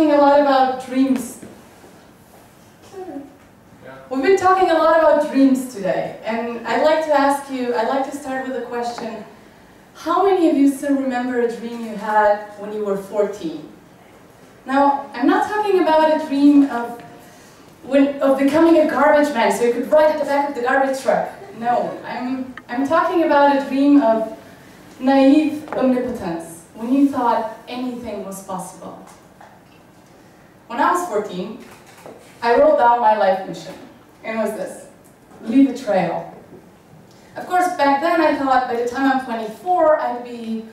talking a lot about dreams. We've been talking a lot about dreams today, and I'd like to ask you, I'd like to start with a question. How many of you still remember a dream you had when you were 14? Now, I'm not talking about a dream of becoming a garbage man, so you could ride at the back of the garbage truck. No, I'm talking about a dream of naive omnipotence, when you thought anything was possible. When I was 14, I wrote down my life mission, and it was this: leave a trail. Of course, back then I thought by the time I'm 24, I'd be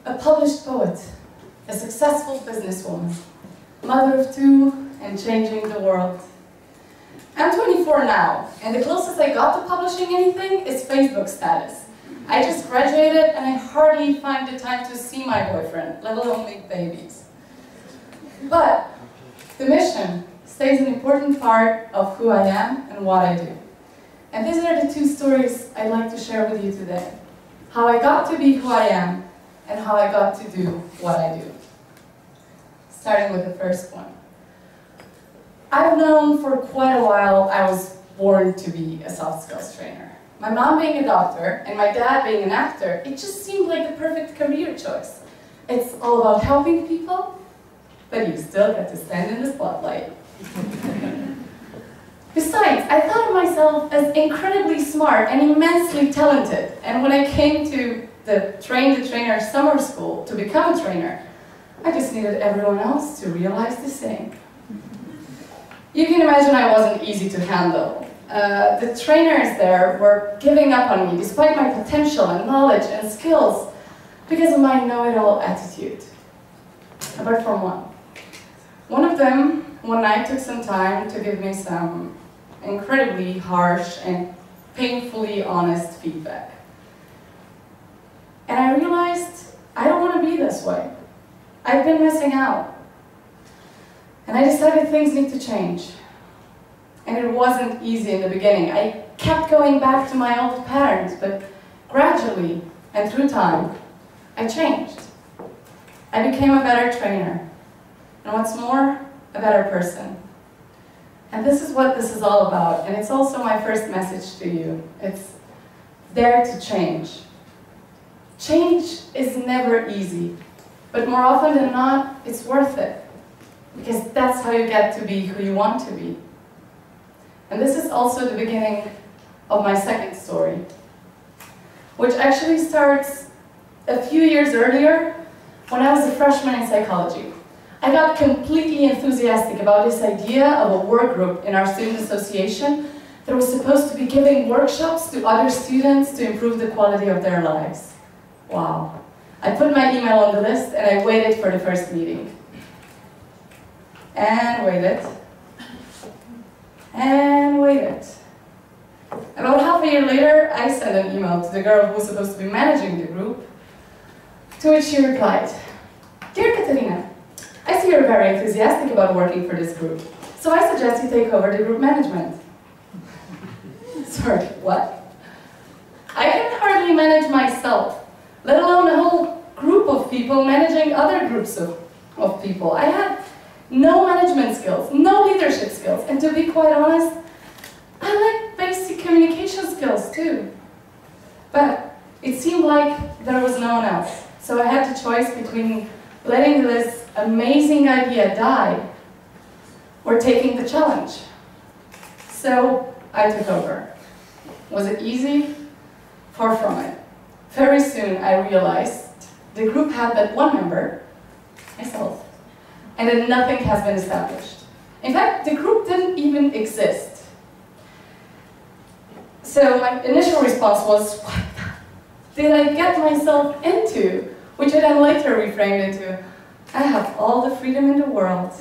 a published poet, a successful businesswoman, mother of 2, and changing the world. I'm 24 now, and the closest I got to publishing anything is Facebook status. I just graduated, and I hardly find the time to see my boyfriend, let alone make babies. But the mission stays an important part of who I am and what I do. And these are the 2 stories I'd like to share with you today. How I got to be who I am, and how I got to do what I do. Starting with the first one. I've known for quite a while I was born to be a soft skills trainer. My mom being a doctor, and my dad being an actor, it just seemed like the perfect career choice. It's all about helping people, but you still get to stand in the spotlight. Besides, I thought of myself as incredibly smart and immensely talented, and when I came to the Train the Trainer summer school to become a trainer, I just needed everyone else to realize the same. You can imagine I wasn't easy to handle. The trainers there were giving up on me despite my potential and knowledge and skills because of my know-it-all attitude. Apart from one. One of them, one night, took some time to give me some incredibly harsh and painfully honest feedback. And I realized I don't want to be this way. I've been missing out. And I decided things need to change. And it wasn't easy in the beginning. I kept going back to my old patterns, but gradually and through time, I changed. I became a better trainer. And what's more, a better person. And this is what this is all about. And it's also my first message to you. It's dare to change. Change is never easy. But more often than not, it's worth it. Because that's how you get to be who you want to be. And this is also the beginning of my second story, which actually starts a few years earlier when I was a freshman in psychology. I got completely enthusiastic about this idea of a work group in our student association that was supposed to be giving workshops to other students to improve the quality of their lives. Wow. I put my email on the list and I waited for the first meeting. And waited. And waited. About half a year later, I sent an email to the girl who was supposed to be managing the group, to which she replied, "Dear Katarina, I see you're very enthusiastic about working for this group, so I suggest you take over the group management." Sorry, what? I can hardly manage myself, let alone a whole group of people managing other groups of people. I had no management skills, no leadership skills, and to be quite honest, I like basic communication skills too. But it seemed like there was no one else, so I had the choice between letting this amazing idea die or taking the challenge. So I took over. Was it easy? Far from it. Very soon I realized the group had but one member, myself, and that nothing has been established. In fact, the group didn't even exist. So my initial response was, what did I get myself into? Which I then later reframed into, I have all the freedom in the world.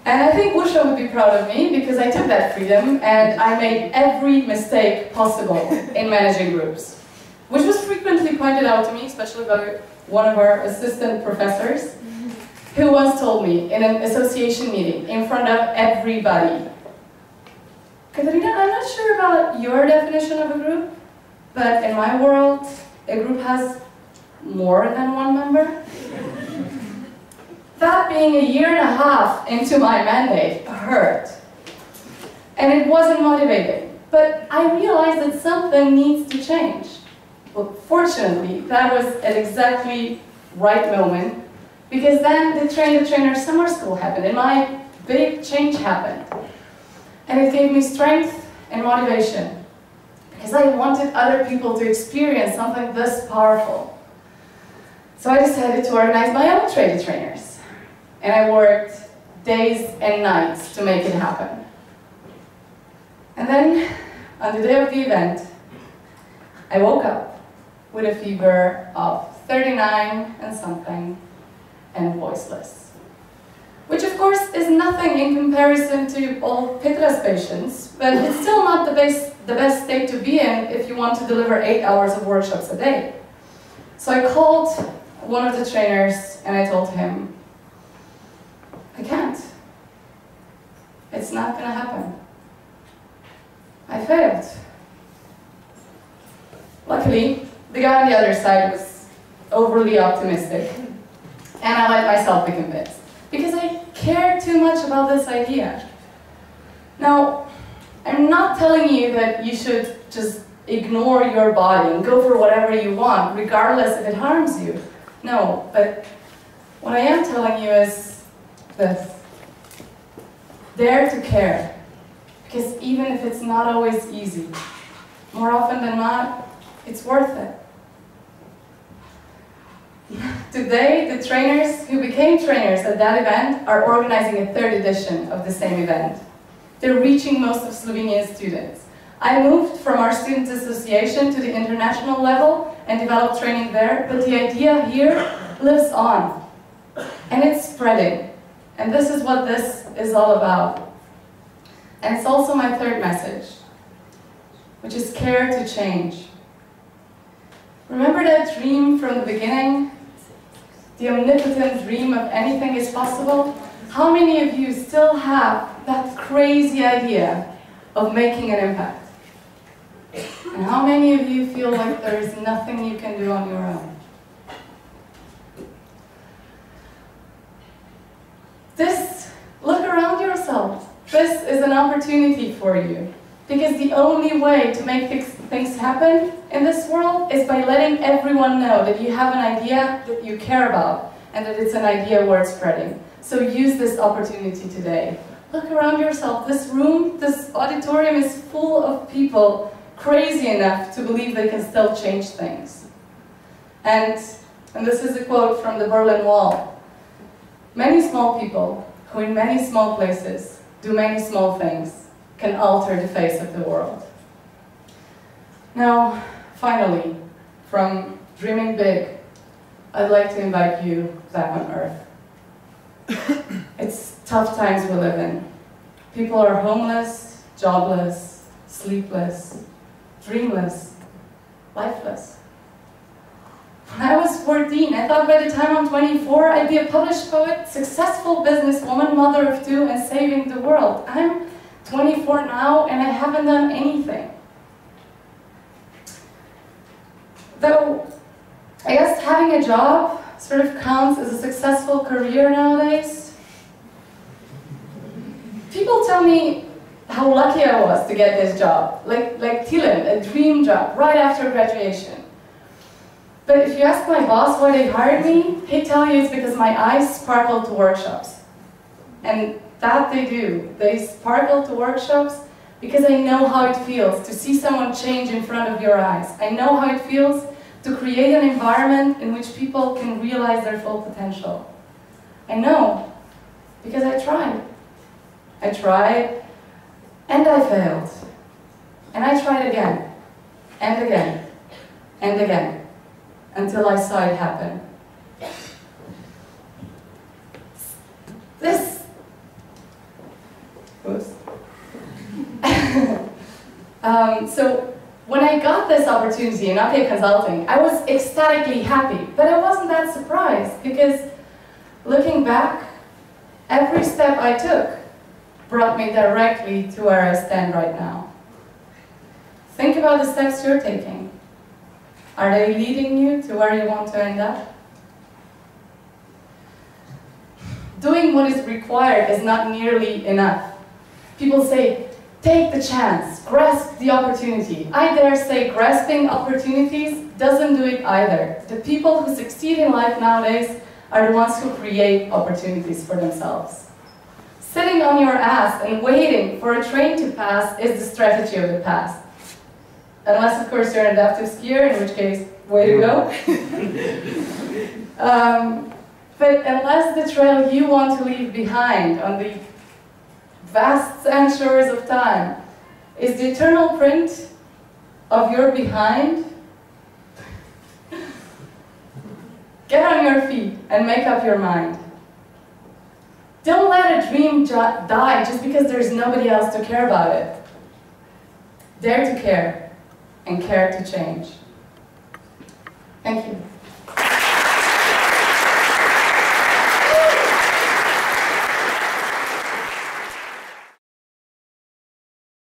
And I think Wusha would be proud of me because I took that freedom and I made every mistake possible in managing groups, which was frequently pointed out to me, especially by one of our assistant professors, who once told me in an association meeting in front of everybody, "Katarina, I'm not sure about your definition of a group, but in my world, a group has more than one member." that being a year and a half into my mandate hurt. And it wasn't motivating. But I realized that something needs to change. Well, fortunately, that was at exactly right moment, because then the Train the Trainer summer school happened, and my big change happened. And it gave me strength and motivation, because I wanted other people to experience something this powerful. So I decided to organize my own Train the Trainers. And I worked days and nights to make it happen. And then, on the day of the event, I woke up with a fever of 39 and something, and voiceless. Which of course is nothing in comparison to all PITRAS patients, but it's still not the best state to be in if you want to deliver 8 hours of workshops a day. So I called one of the trainers and I told him, I can't. It's not going to happen. I failed. Luckily, the guy on the other side was overly optimistic, and I let myself be convinced, because I cared too much about this idea. Now, I'm not telling you that you should just ignore your body and go for whatever you want, regardless if it harms you. No, but what I am telling you is this. Dare to care. Because even if it's not always easy, more often than not, it's worth it. Today, the trainers who became trainers at that event are organizing a third edition of the same event. They're reaching most of Slovenian students. I moved from our Students' Association to the international level and developed training there, but the idea here lives on. And it's spreading. And this is what this is all about. And it's also my third message, which is care to change. Remember that dream from the beginning? The omnipotent dream of anything is possible? How many of you still have that crazy idea of making an impact? And how many of you feel like there is nothing you can do on your own? Look around yourself. This is an opportunity for you. Because the only way to make things happen in this world is by letting everyone know that you have an idea that you care about and that it's an idea worth spreading. So use this opportunity today. Look around yourself. This room, this auditorium is full of people crazy enough to believe they can still change things. And this is a quote from the Berlin Wall. Many small people who in many small places do many small things can alter the face of the world. Now, finally, from dreaming big, I'd like to invite you back on Earth. It's tough times we live in. People are homeless, jobless, sleepless, dreamless, lifeless. When I was 14, I thought by the time I'm 24, I'd be a published poet, successful businesswoman, mother of 2, and saving the world. I'm 24 now, and I haven't done anything. Though, I guess having a job sort of counts as a successful career nowadays. People tell me how lucky I was to get this job, like Thielen, a dream job, right after graduation. But if you ask my boss why they hired me, he'd tell you it's because my eyes sparkle to workshops. And that they do. They sparkle to workshops because I know how it feels to see someone change in front of your eyes. I know how it feels to create an environment in which people can realize their full potential. I know, because I tried. I tried, and I failed. And I tried again, and again, and again, until I saw it happen. So when I got this opportunity in AP Consulting, I was ecstatically happy, but I wasn't that surprised because looking back, every step I took brought me directly to where I stand right now. Think about the steps you're taking. Are they leading you to where you want to end up? doing what is required is not nearly enough. People say, take the chance, grasp the opportunity. I dare say grasping opportunities doesn't do it either. The people who succeed in life nowadays are the ones who create opportunities for themselves. Sitting on your ass and waiting for a train to pass is the strategy of the past. Unless, of course, you're an adaptive skier, in which case, way to go. But unless the trail you want to leave behind on the vast sand shores of time is the eternal print of your behind, get on your feet and make up your mind. Don't let a dream die just because there's nobody else to care about it. Dare to care and care to change. Thank you.